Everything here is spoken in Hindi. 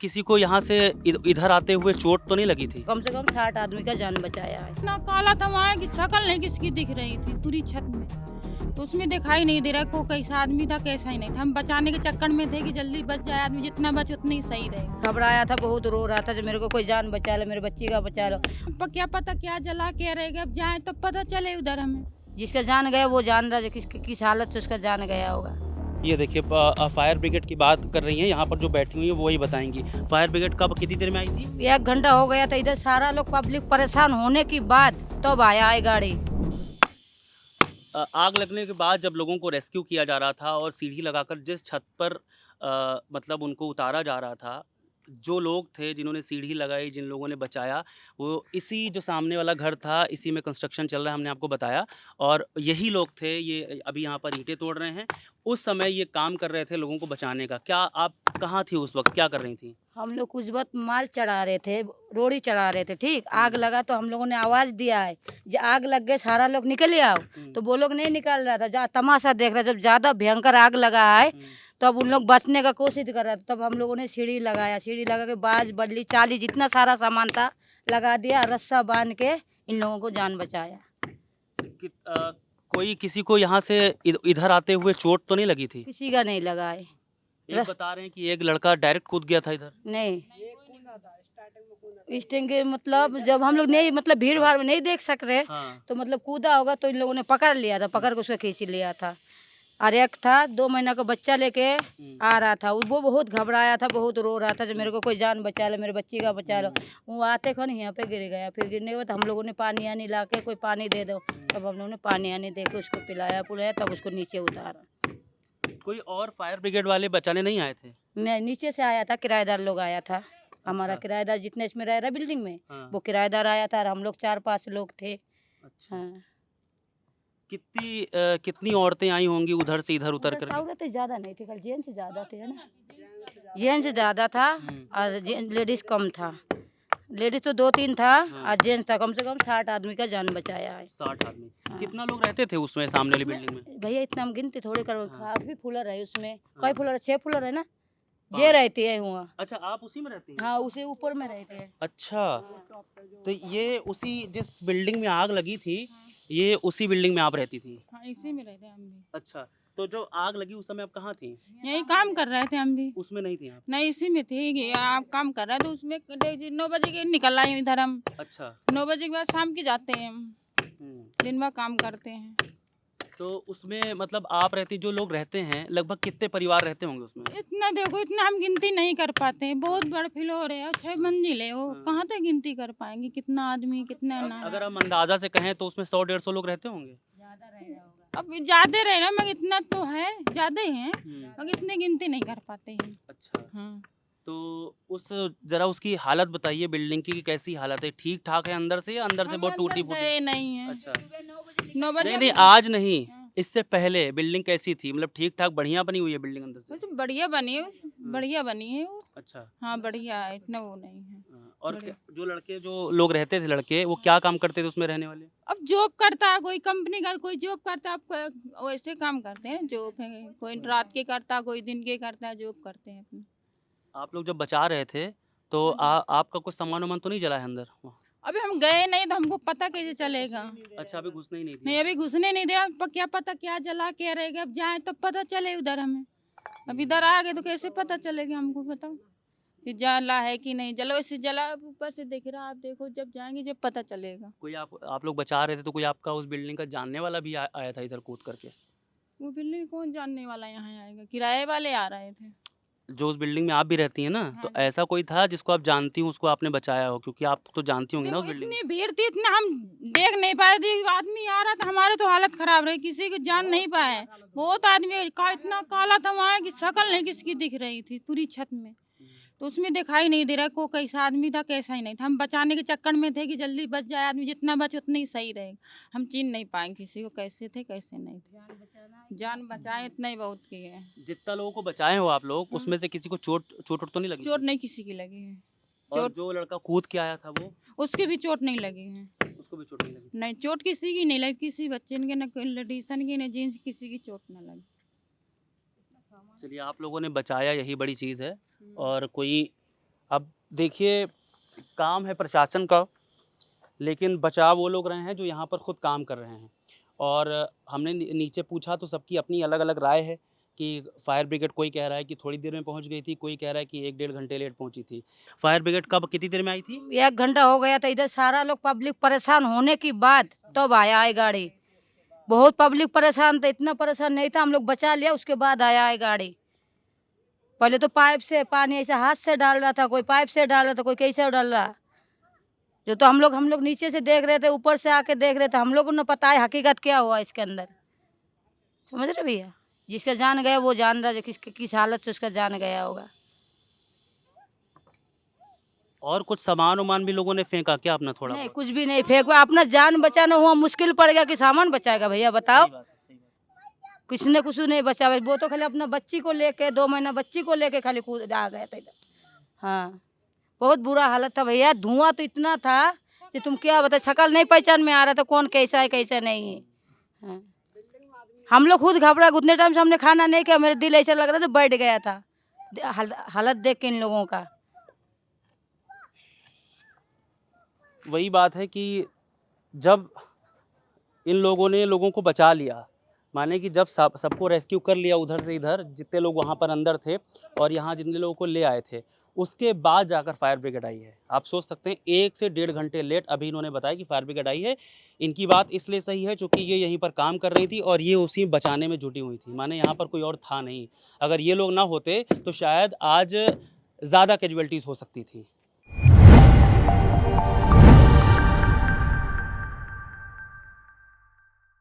किसी को यहाँ से इधर आते हुए चोट तो नहीं लगी थी? कम से कम 60 आदमी का जान बचाया है। इतना काला था वहाँ की शक्ल नहीं किसकी दिख रही थी पूरी छत में, तो उसमें दिखाई नहीं दे रहा को कैसा आदमी था कैसा ही नहीं था। हम बचाने के चक्कर में थे कि जल्दी बच जाए आदमी, जितना बचे उतना ही सही रहे। घबराया था, बहुत रो रहा था, जो मेरे को कोई जान बचा लो, मेरे बच्ची का बचा लो। अब क्या पता क्या जला के रहेगा, अब जाए तो पता चले उधर हमें। जिसका जान गया वो जान रहा है, किस हालत से उसका जान गया होगा। ये देखिए फायर ब्रिगेड की बात कर रही हैं, यहाँ पर जो बैठी हुई है वही बताएंगी। फायर ब्रिगेड कब कितनी देर में आई थी? 1 घंटा हो गया था, इधर सारा लोग पब्लिक परेशान होने के बाद तब आया है गाड़ी। आग लगने के बाद जब लोगों को रेस्क्यू किया जा रहा था और सीढ़ी लगाकर जिस छत पर मतलब उनको उतारा जा रहा था, जो लोग थे जिन्होंने सीढ़ी लगाई, जिन लोगों ने बचाया, वो इसी जो सामने वाला घर था, इसी में कंस्ट्रक्शन चल रहा है, हमने आपको बताया। और यही लोग थे, ये अभी यहाँ पर ईंटें तोड़ रहे हैं। उस समय ये काम कर रहे थे लोगों को बचाने का। क्या आप कहाँ थी उस वक्त, क्या कर रही थी? हम लोग कुछ वक्त माल चढ़ा रहे थे, रोड़ी चढ़ा रहे थे, ठीक। आग लगा तो हम लोगों ने आवाज दिया है, जब आग लग गए सारा लोग निकल आओ, तो वो लोग नहीं निकल रहा था, तमाशा देख रहा था। जब ज्यादा भयंकर आग लगा है तब उन लोग बचने का कोशिश कर रहा था, तब हम लोगों ने सीढ़ी लगाया, सीढ़ी लगा के बाज बल्ली चाली जितना सारा सामान था लगा दिया, रस्सा बांध के इन लोगों को जान बचाया। कोई किसी को यहाँ से इधर आते हुए चोट तो नहीं लगी थी? किसी का नहीं लगा है। एक बता रहे हैं कि एक लड़का डायरेक्ट कूद गया था इधर। नहीं, इस टाइम के मतलब जब हम लोग नहीं मतलब भीड़ भाड़ में नहीं देख सक रहे, तो मतलब कूदा होगा तो इन लोगों ने पकड़ लिया था, पकड़ के उसको खींच लिया था। और एक था 2 महीना का बच्चा लेके आ रहा था, वो बहुत घबराया था, बहुत रो रहा था, जो मेरे को कोई जान बचा लो, मेरे बच्ची का बचा लो। वो आते खन यहाँ पे गिर गया, फिर गिरने के बाद हम लोगों ने पानी आनी ला के, कोई पानी दे दो, तब हम लोगों ने पानी आनी दे के उसको पिलाया पुलाया, तब उसको नीचे उतारा। कोई और फायर ब्रिगेड वाले बचाने नहीं आए थे? नहीं, नीचे से आया था, किराएदार लोग आया था। हमारा किराएदार जितने इसमें रह रहा बिल्डिंग में, वो किराएदार आया था और हम लोग 4-5 लोग थे। अच्छा। हाँ। कितनी औरतें आई होंगी उधर से इधर उतर कर? औरतें ज्यादा नहीं थी, कल जेंट्स ज्यादा थे, है ना। जेंट्स ज्यादा था और लेडीज कम था। लेडीज तो 2-3 था और जेंट्स था, कम से कम 60 आदमी का जान बचाया है। 60 आदमी? हाँ। कितना लोग रहते थे उसमें सामने वाली बिल्डिंग में? भैया इतना हम गिनती थोड़ी करो, काफी फ्लोर है उसमें। कई फ्लोर है, 6 फ्लोर है ना, 5 जे रहती है वहाँ। अच्छा, आप उसी में रहती हैं? हाँ, उसे ऊपर में रहते हैं। अच्छा, तो ये उसी जिस बिल्डिंग में आग लगी थी, ये उसी बिल्डिंग में आप रहती थी? हाँ, इसी में रहते हैं हम भी। अच्छा, तो जो आग लगी उस समय आप कहाँ थी? यही काम कर रहे थे हम भी। उसमें नहीं थी आप? नहीं, इसी में थे, ये आप काम कर रहे थे उसमें। 9 बजे के निकल आए इधर हम। अच्छा। 9 बजे के बाद शाम की जाते हैं हम, दिन भर काम करते हैं। तो उसमें मतलब आप रहती, जो लोग रहते हैं लगभग कितने परिवार रहते होंगे उसमें? इतना देखो, इतना हम गिनती नहीं कर पाते हैं, बहुत बड़ा फ्लोर है, 6 मंजिल है, वो कहाँ तक गिनती कर पाएंगे कितना आदमी कितना ना। अगर हम अंदाजा से कहें तो उसमें 100-150 लोग रहते होंगे? अब ज्यादा रहे ना, मगर इतना तो है, ज्यादा ही है, मगर इतने गिनती नहीं कर पाते हैं। अच्छा। हाँ। तो जरा उसकी हालत बताइए बिल्डिंग की, कि कैसी हालत है? ठीक ठाक है अंदर से, या अंदर से हम बहुत टूटी अंदर फूटी? गए नहीं है। अच्छा। 9 बजे नहीं, आज नहीं, इससे पहले बिल्डिंग कैसी थी? मतलब ठीक ठाक बढ़िया बनी हुई है बिल्डिंग अंदर से? तो बढ़िया बनी है, बढ़िया बनी है वो। अच्छा। हाँ, बढ़िया है, इतना वो नहीं है। और जो लोग रहते थे लड़के, वो क्या काम करते थे उसमें रहने वाले? अब जॉब करता है, कोई कंपनी का कोई जॉब करता है, अब वैसे काम करते हैं, जॉब है, कोई रात के करता है, कोई दिन के करता है, जॉब करते हैं अपनी। आप लोग जब बचा रहे थे तो आपका कुछ सामान वामान तो नहीं जला है अंदर? अभी हम गए नहीं तो हमको पता कैसे चलेगा। अच्छा, अभी घुसने ही नहीं नहीं, दिया? अभी घुसने नहीं दिया, क्या पता क्या जला के रहेगा, अब जाए तो पता चले उधर हमें। अब इधर आ गए तो कैसे पता चलेगा हमको, बताओ कि जला है कि नहीं जला। वैसे जला ऊपर से दिख रहा, आप देखो, जब जाएंगे जब पता चलेगा। कोई आप लोग बचा रहे थे तो कोई आपका उस बिल्डिंग का जानने वाला भी आया था इधर कूद करके? वो बिल्डिंग कौन जानने वाला यहाँ आएगा, किराए वाले आ रहे थे। जो उस बिल्डिंग में आप भी रहती हैं ना, तो ऐसा कोई था जिसको आप जानती हो, उसको आपने बचाया हो? क्योंकि आप तो जानती होंगी ना उस बिल्डिंग इतनी भीड़ थी, इतना हम देख नहीं पाए थे, आदमी आ रहा था, हमारे तो हालत खराब रही, किसी को जान नहीं पाए। बहुत आदमी का इतना काला था वहाँ की शक्ल नहीं किसकी दिख रही थी पूरी छत में, तो उसमें दिखाई नहीं दे रहा को कैसा आदमी था कैसा ही नहीं था। हम बचाने के चक्कर में थे कि जल्दी बच जाए आदमी, जितना बचे उतना ही सही रहेगा। हम चिन्ह नहीं पाए किसी को कैसे थे कैसे नहीं थे। जान बचाए इतना ही बहुत किए हैं। जितना लोगों को बचाए हो आप लोग, उसमें से किसी को चोट तो नहीं लगी? चोट नहीं किसी की लगी है। और जो लड़का कूद के आया था वो, उसकी भी चोट नहीं लगी है। उसको भी चोट नहीं लगी? नहीं, चोट किसी की नहीं लगी, किसी बच्चे की, न लेडीसन की, न जेंट्स, किसी की चोट न लगी। चलिए, आप लोगों ने बचाया, यही बड़ी चीज़ है। और कोई अब देखिए, काम है प्रशासन का, लेकिन बचाव वो लोग रहे हैं जो यहाँ पर खुद काम कर रहे हैं। और हमने नीचे पूछा तो सबकी अपनी अलग-अलग राय है कि फायर ब्रिगेड कोई कह रहा है कि थोड़ी देर में पहुँच गई थी, कोई कह रहा है कि 1 डेढ़ घंटे लेट पहुँची थी। फायर ब्रिगेड कब कितनी देर में आई थी? 1 घंटा हो गया था, इधर सारा लोग पब्लिक परेशान होने के बाद तब आया है गाड़ी। बहुत पब्लिक परेशान था, इतना परेशान नहीं था, हम लोग बचा लिया, उसके बाद आया है गाड़ी। पहले तो पाइप से पानी ऐसे हाथ से डाल रहा था, कोई पाइप से डाल रहा था, कोई कैसे डाल रहा। जो तो हम लोग नीचे से देख रहे थे, ऊपर से आके देख रहे थे, हम लोगों को पता है हकीकत क्या हुआ इसके अंदर। समझ रहे भैया? जिसका जान गया वो जान रहा है, किस हालत से उसका जान गया होगा। और कुछ सामान-वामान भी लोगों ने फेंका क्या अपना थोड़ा नहीं, बहुत? कुछ भी नहीं फेंका, अपना जान बचाना हुआ मुश्किल पड़ गया कि सामान बचाएगा भैया बताओ। सही बात है, सही बात है। किसी ने कुछ नहीं बचा, वो तो खाली अपना बच्ची को लेके 2 महीना बच्ची को लेके खाली कूद आ गया था इधर। हाँ, बहुत बुरा हालत था भैया, धुआं तो इतना था कि तुम क्या बताओ, शक्ल नहीं पहचान में आ रहा था कौन कैसा है कैसा नहीं है। हाँ। हम लोग खुद घबरा, उतने टाइम से हमने खाना नहीं किया, मेरा दिल ऐसा लग रहा था बैठ गया था हालत देख के इन लोगों का। वही बात है कि जब इन लोगों ने लोगों को बचा लिया, माने कि जब सबको रेस्क्यू कर लिया उधर से इधर, जितने लोग वहाँ पर अंदर थे और यहाँ जितने लोगों को ले आए थे, उसके बाद जाकर फायर ब्रिगेड आई है। आप सोच सकते हैं 1 से डेढ़ घंटे लेट अभी इन्होंने बताया कि फायर ब्रिगेड आई है। इनकी बात इसलिए सही है चूँकि ये यहीं पर काम कर रही थी और ये उसी बचाने में जुटी हुई थी। माने यहाँ पर कोई और था नहीं। अगर ये लोग ना होते तो शायद आज ज़्यादा कैजुअल्टीज़ हो सकती थी।